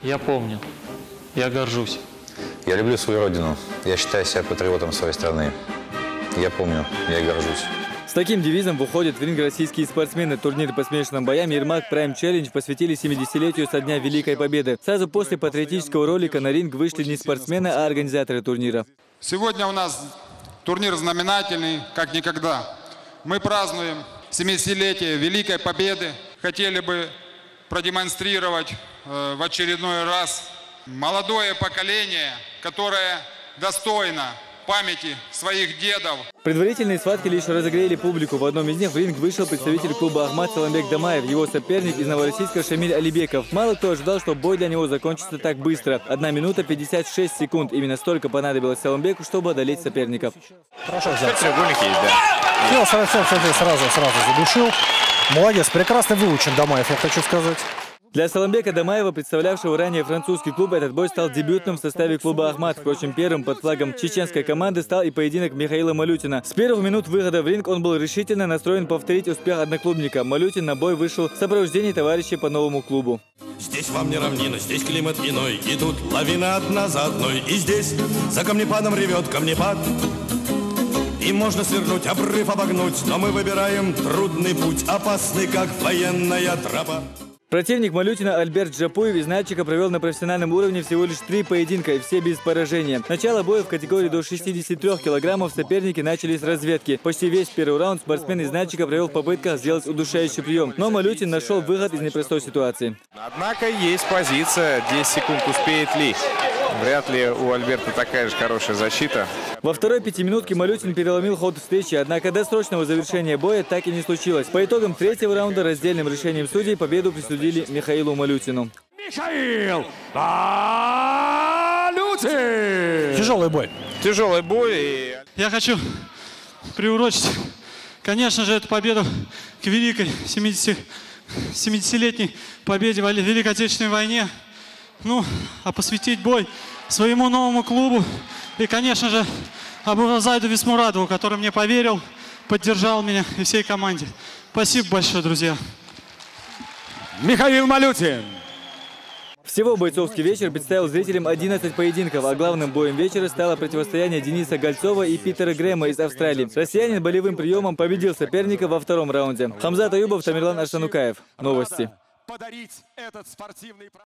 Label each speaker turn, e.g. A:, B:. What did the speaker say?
A: Я помню. Я горжусь.
B: Я люблю свою родину. Я считаю себя патриотом своей страны. Я помню, я горжусь.
C: С таким девизом выходят в ринг российские спортсмены. Турнир по смешанным боям «Ермак Прайм Челлендж» посвятили 70-летию со дня Великой Победы. Сразу после патриотического ролика на ринг вышли не спортсмены, а организаторы турнира.
D: Сегодня у нас турнир знаменательный, как никогда. Мы празднуем 70-летие Великой Победы. Хотели бы продемонстрировать в очередной раз молодое поколение, которое достойно памяти своих дедов.
C: Предварительные схватки лишь разогрели публику. В одном из них в ринг вышел представитель клуба «Ахмат» Саламбек Дамаев, его соперник из Новороссийска Шамиль Алибеков. Мало кто ожидал, что бой для него закончится так быстро. 1 минута 56 секунд. Именно столько понадобилось Саламбеку, чтобы одолеть соперников.
E: Хорошо взял. Треугольник есть, да. Сразу задушил. Молодец, прекрасно выучен Дамаев, я хочу сказать.
C: Для Саламбека Дамаева, представлявшего ранее французский клуб, этот бой стал дебютным в составе клуба «Ахмат». Впрочем, первым под флагом чеченской команды стал и поединок Михаила Малютина. С первых минут выхода в ринг он был решительно настроен повторить успех одноклубника. Малютин на бой вышел в сопровождении товарищей по новому клубу.
F: Здесь вам не равнина, здесь климат иной, и тут лавина одна за одной. И здесь за камнепадом ревет камнепад. И можно свернуть, обрыв обогнуть, но мы выбираем трудный путь, опасный, как военная тропа.
C: Противник Малютина Альберт Джапуев из Нальчика провел на профессиональном уровне всего лишь 3 поединка, и все без поражения. Начало боя в категории до 63 килограммов соперники начали с разведки. Почти весь первый раунд спортсмен из Нальчика провел в попытках сделать удушающий прием. Но Малютин нашел выход из непростой ситуации.
G: Однако есть позиция. 10 секунд успеет ли? Вряд ли у Альберта такая же хорошая защита.
C: Во второй пятиминутке Малютин переломил ход встречи, однако досрочного завершения боя так и не случилось. По итогам третьего раунда раздельным решением судей победу присудили Михаилу Малютину.
E: Михаил Малютин! Тяжелый бой.
G: Тяжелый бой.
A: Я хочу приурочить, конечно же, эту победу к великой 70-летней победе в Великой Отечественной войне. Ну, а посвятить бой своему новому клубу и, конечно же, Абуразайду Висмурадову, который мне поверил, поддержал меня и всей команде. Спасибо большое, друзья.
E: Михаил Малютин.
C: Всего бойцовский вечер представил зрителям 11 поединков, а главным боем вечера стало противостояние Дениса Гольцова и Питера Грэма из Австралии. Россиянин болевым приемом победил соперника во втором раунде. Хамзат Аюбов, Тамерлан Аршанукаев. Новости.